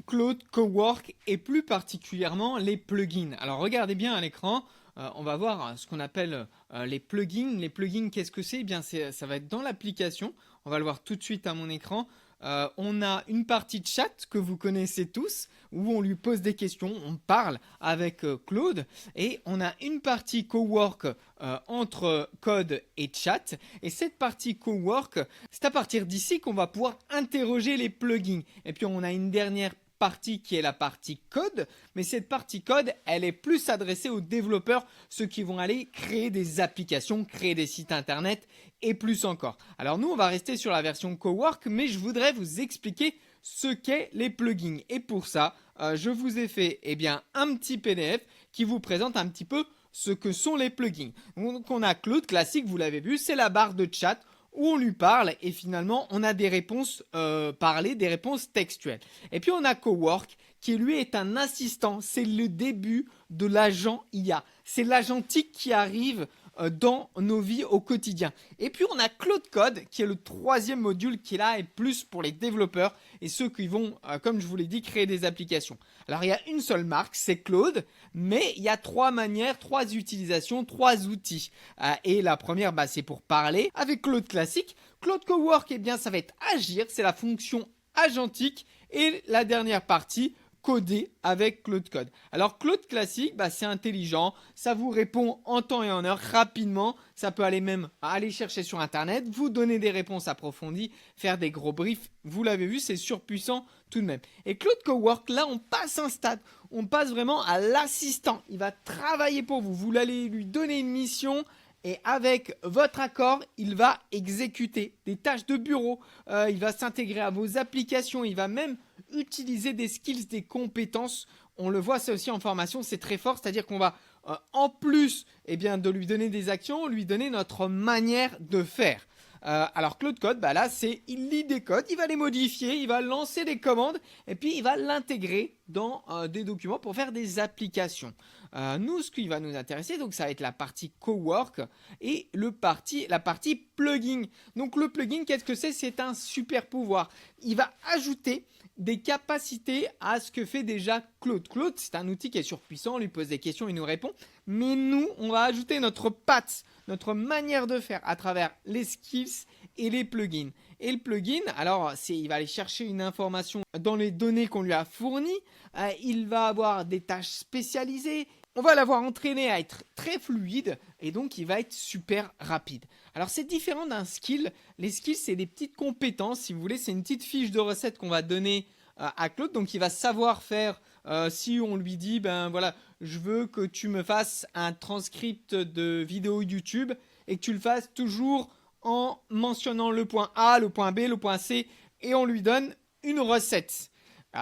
Claude, Cowork et plus particulièrement les plugins. Alors regardez bien à l'écran, on va voir ce qu'on appelle les plugins. Les plugins, qu'est-ce que c'est? Eh bien, ça va être dans l'application. On va le voir tout de suite à mon écran. On a une partie de chat que vous connaissez tous, où on lui pose des questions, on parle avec Claude, et on a une partie cowork entre code et chat. Et cette partie cowork, c'est à partir d'ici qu'on va pouvoir interroger les plugins. Et puis on a une dernière partie qui est la partie code, mais cette partie code, elle est plus adressée aux développeurs, ceux qui vont aller créer des applications, créer des sites internet et plus encore. Alors nous, on va rester sur la version Cowork, mais je voudrais vous expliquer ce qu'est les plugins. Et pour ça, je vous ai fait un petit PDF qui vous présente un petit peu ce que sont les plugins. Donc on a Claude classique, vous l'avez vu, c'est la barre de chat où on lui parle et finalement on a des réponses parlées, des réponses textuelles. Et puis on a Cowork qui lui est un assistant, c'est le début de l'agent IA. C'est l'agentique qui arrive dans nos vies au quotidien. Et puis on a Claude Code qui est le troisième module qui est là et plus pour les développeurs et ceux qui vont, comme je vous l'ai dit, créer des applications. Alors il y a une seule marque, c'est Claude, mais il y a trois manières, trois utilisations, trois outils. Et la première, c'est pour parler avec Claude classique. Claude Cowork, ça va être agir, c'est la fonction agentique. Et la dernière partie, coder avec Claude Code. Alors Claude classique, c'est intelligent, ça vous répond en temps et en heure, rapidement, ça peut aller même aller chercher sur internet, vous donner des réponses approfondies, faire des gros briefs, vous l'avez vu, c'est surpuissant tout de même. Et Claude Cowork, là on passe un stade, on passe vraiment à l'assistant, il va travailler pour vous, vous allez lui donner une mission. Et avec votre accord, il va exécuter des tâches de bureau, il va s'intégrer à vos applications, il va même utiliser des skills, des compétences. On le voit, ça aussi en formation, c'est très fort, c'est-à-dire qu'on va, en plus de lui donner des actions, lui donner notre manière de faire. Alors Claude Code, là, il lit des codes, il va les modifier, il va lancer des commandes et puis il va l'intégrer dans des documents pour faire des applications. Nous, ce qui va nous intéresser, donc ça va être la partie Cowork et la partie plugin. Donc le plugin, qu'est-ce que c'est? C'est un super pouvoir. Il va ajouter des capacités à ce que fait déjà Claude. Claude, c'est un outil qui est surpuissant, on lui pose des questions, il nous répond. Mais nous, on va ajouter notre patte, notre manière de faire à travers les skills et les plugins. Et le plugin, alors, il va aller chercher une information dans les données qu'on lui a fournies. Il va avoir des tâches spécialisées. On va l'avoir entraîné à être très fluide et donc il va être super rapide. Alors c'est différent d'un skill. Les skills, c'est des petites compétences, si vous voulez. C'est une petite fiche de recette qu'on va donner à Claude. Donc il va savoir faire, si on lui dit, je veux que tu me fasses un transcript de vidéo YouTube et que tu le fasses toujours en mentionnant le point A, le point B, le point C et on lui donne une recette.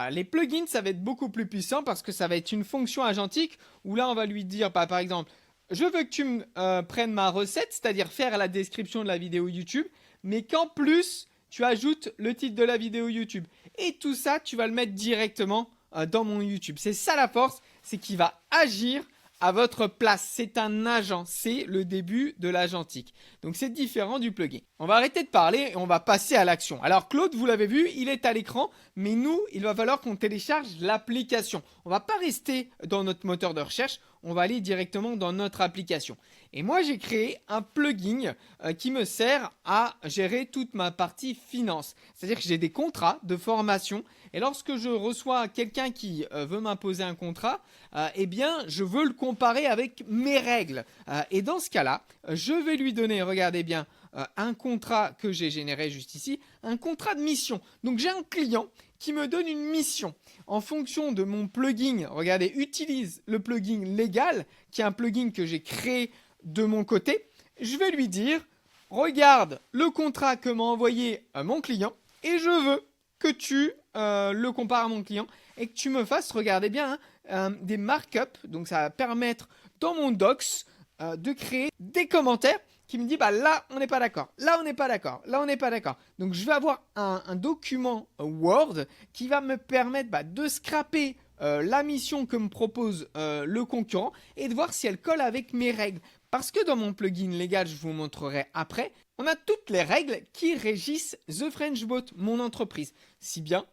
Les plugins, ça va être beaucoup plus puissant parce que ça va être une fonction agentique où là, on va lui dire, par exemple, je veux que tu me prennes ma recette, c'est-à-dire faire la description de la vidéo YouTube, mais qu'en plus, tu ajoutes le titre de la vidéo YouTube. Et tout ça, tu vas le mettre directement dans mon YouTube. C'est ça la force, c'est qu'il va agir à votre place. C'est un agent, c'est le début de l'agentique. Donc c'est différent du plugin. On va arrêter de parler et on va passer à l'action. Alors Claude, vous l'avez vu, il est à l'écran, mais nous, il va falloir qu'on télécharge l'application. On ne va pas rester dans notre moteur de recherche, on va aller directement dans notre application. Et moi, j'ai créé un plugin qui me sert à gérer toute ma partie finance. C'est-à-dire que j'ai des contrats de formation et lorsque je reçois quelqu'un qui veut m'imposer un contrat, je veux le comparer avec mes règles. Et dans ce cas-là, je vais lui donner, regardez bien, un contrat que j'ai généré juste ici, un contrat de mission. Donc j'ai un client qui me donne une mission. En fonction de mon plugin, regardez, utilise le plugin légal, qui est un plugin que j'ai créé de mon côté. Je vais lui dire, regarde le contrat que m'a envoyé mon client et je veux que tu le compares à mon client et que tu me fasses, regardez bien, des markups. Donc ça va permettre dans mon docs de créer des commentaires qui me dit là on n'est pas d'accord, là on n'est pas d'accord, là on n'est pas d'accord. Donc je vais avoir un document Word qui va me permettre de scraper la mission que me propose le concurrent et de voir si elle colle avec mes règles. Parce que dans mon plugin légal, je vous montrerai après, on a toutes les règles qui régissent The French Bot, mon entreprise. Si bien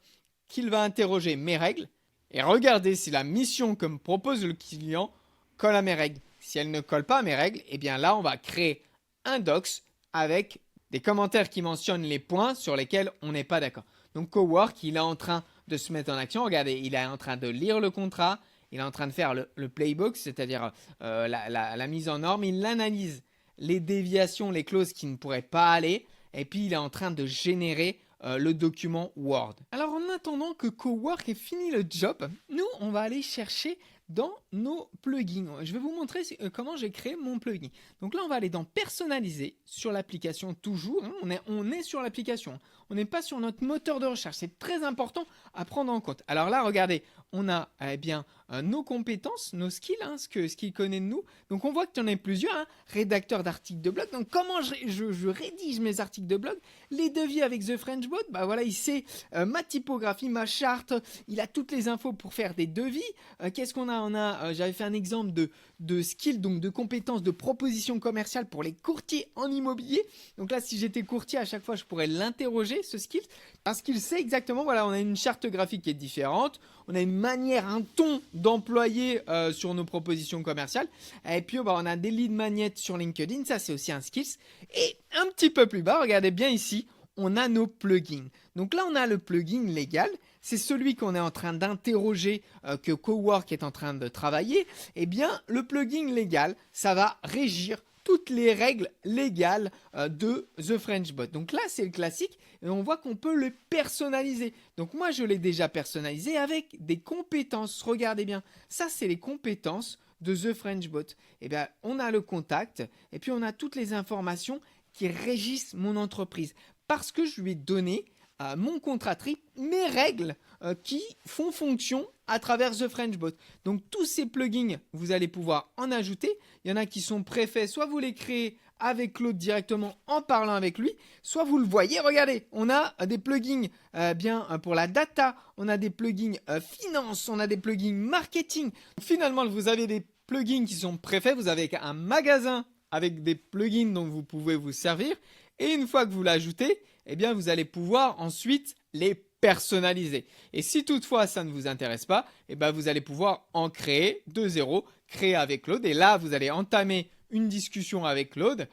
qu'il va interroger mes règles et regarder si la mission que me propose le client colle à mes règles. Si elle ne colle pas à mes règles, eh bien là, on va créer un docs avec des commentaires qui mentionnent les points sur lesquels on n'est pas d'accord. Donc Cowork, il est en train de se mettre en action. Regardez, il est en train de lire le contrat, il est en train de faire le playbook, c'est-à-dire la mise en norme. Il analyse les déviations, les clauses qui ne pourraient pas aller, et puis il est en train de générer le document Word. Alors en attendant que Cowork ait fini le job, nous on va aller chercher dans nos plugins. Je vais vous montrer comment j'ai créé mon plugin. Donc là on va aller dans personnaliser sur l'application toujours. On est sur l'application. On n'est pas sur notre moteur de recherche. C'est très important à prendre en compte. Alors là regardez, on a nos compétences, nos skills, ce qu'il connaît de nous. Donc on voit que tu en as plusieurs, rédacteur d'articles de blog. Donc comment je rédige mes articles de blog? Les devis avec The French Bot, bah voilà, il sait ma typographie, ma charte, il a toutes les infos pour faire des devis. Qu'est-ce qu'on a? J'avais fait un exemple de skills, donc de compétences, de propositions commerciales pour les courtiers en immobilier. Donc là, si j'étais courtier, à chaque fois, je pourrais l'interroger, ce skill, parce qu'il sait exactement, voilà, on a une charte graphique qui est différente, on a une manière, un ton d'employer sur nos propositions commerciales, et puis on a des lead magnets sur LinkedIn, ça c'est aussi un skills. Et un petit peu plus bas, regardez bien ici, on a nos plugins. Donc là, on a le plugin légal. C'est celui qu'on est en train d'interroger, que Cowork est en train de travailler. Eh bien, le plugin légal, ça va régir toutes les règles légales de The French Bot. Donc là, c'est le classique et on voit qu'on peut le personnaliser. Donc moi, je l'ai déjà personnalisé avec des compétences. Regardez bien, ça, c'est les compétences de The French Bot. Eh bien, on a le contact et puis on a toutes les informations qui régissent mon entreprise. Parce que je lui ai donné mon contrat type, mes règles qui font fonction à travers The French Bot. Donc tous ces plugins, vous allez pouvoir en ajouter. Il y en a qui sont préfaits, soit vous les créez avec Claude directement en parlant avec lui, soit vous le voyez, regardez, on a des plugins pour la data, on a des plugins finance, on a des plugins marketing. Finalement, vous avez des plugins qui sont préfaits, vous avez un magasin avec des plugins dont vous pouvez vous servir. Et une fois que vous l'ajoutez, eh bien, vous allez pouvoir ensuite les personnaliser. Et si toutefois ça ne vous intéresse pas, eh bien, vous allez pouvoir en créer de zéro, créer avec Claude. Et là, vous allez entamer une discussion avec Claude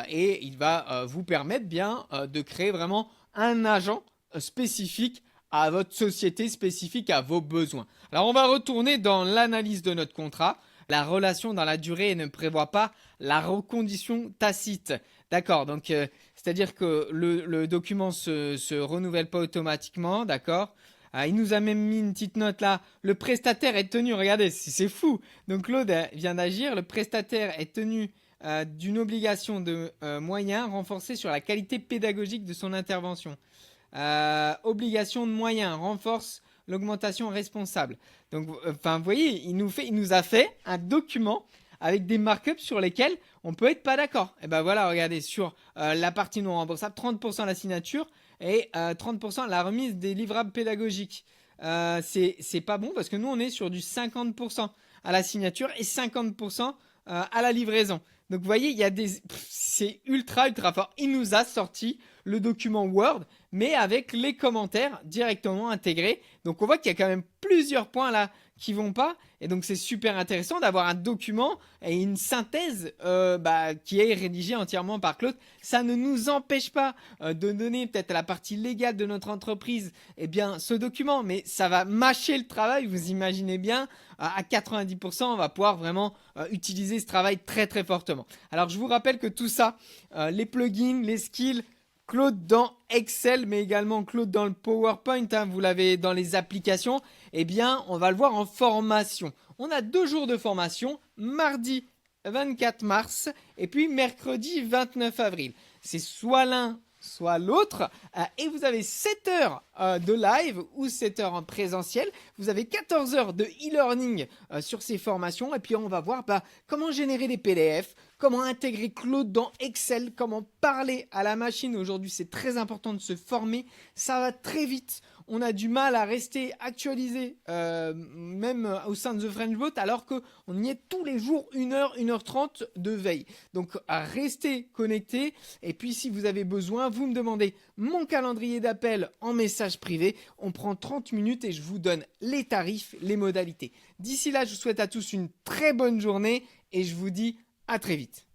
et il va vous permettre de créer vraiment un agent spécifique à votre société, spécifique à vos besoins. Alors, on va retourner dans l'analyse de notre contrat. La relation dans la durée ne prévoit pas la recondition tacite. D'accord, donc c'est-à-dire que le document se renouvelle pas automatiquement, d'accord. Il nous a même mis une petite note là. Le prestataire est tenu, regardez, c'est fou. Donc Claude vient d'agir. Le prestataire est tenu d'une obligation de moyens renforcée sur la qualité pédagogique de son intervention. Obligation de moyens renforce l'augmentation responsable. Donc, vous voyez, il nous a fait un document avec des markups sur lesquels on peut être pas d'accord. Et ben voilà, regardez, sur la partie non remboursable, 30% la signature et 30% la remise des livrables pédagogiques. C'est pas bon parce que nous, on est sur du 50% à la signature et 50% à la livraison. Donc, vous voyez, c'est ultra fort. Il nous a sorti le document Word, mais avec les commentaires directement intégrés. Donc, on voit qu'il y a quand même plusieurs points là qui vont pas. Et donc, c'est super intéressant d'avoir un document et une synthèse qui est rédigée entièrement par Claude. Ça ne nous empêche pas de donner peut-être à la partie légale de notre entreprise ce document, mais ça va mâcher le travail. Vous imaginez bien, à 90%, on va pouvoir vraiment utiliser ce travail très très fortement. Alors, je vous rappelle que tout ça, les plugins, les skills, Claude dans Excel, mais également Claude dans le PowerPoint, vous l'avez dans les applications, on va le voir en formation. On a 2 jours de formation, mardi 24 mars et puis mercredi 29 avril. C'est soit l'un, soit l'autre. Et vous avez 7 heures de live ou 7 heures en présentiel. Vous avez 14 heures de e-learning sur ces formations. Et puis, on va voir comment générer des PDF, comment intégrer Claude dans Excel, comment parler à la machine. Aujourd'hui, c'est très important de se former. Ça va très vite. on a du mal à rester actualisé, même au sein de The French Bot, alors qu'on y est tous les jours 1h, 1h30 de veille. Donc, à rester connecté. Et puis, si vous avez besoin, vous me demandez mon calendrier d'appel en message privé. On prend 30 minutes et je vous donne les tarifs, les modalités. D'ici là, je vous souhaite à tous une très bonne journée et je vous dis à très vite.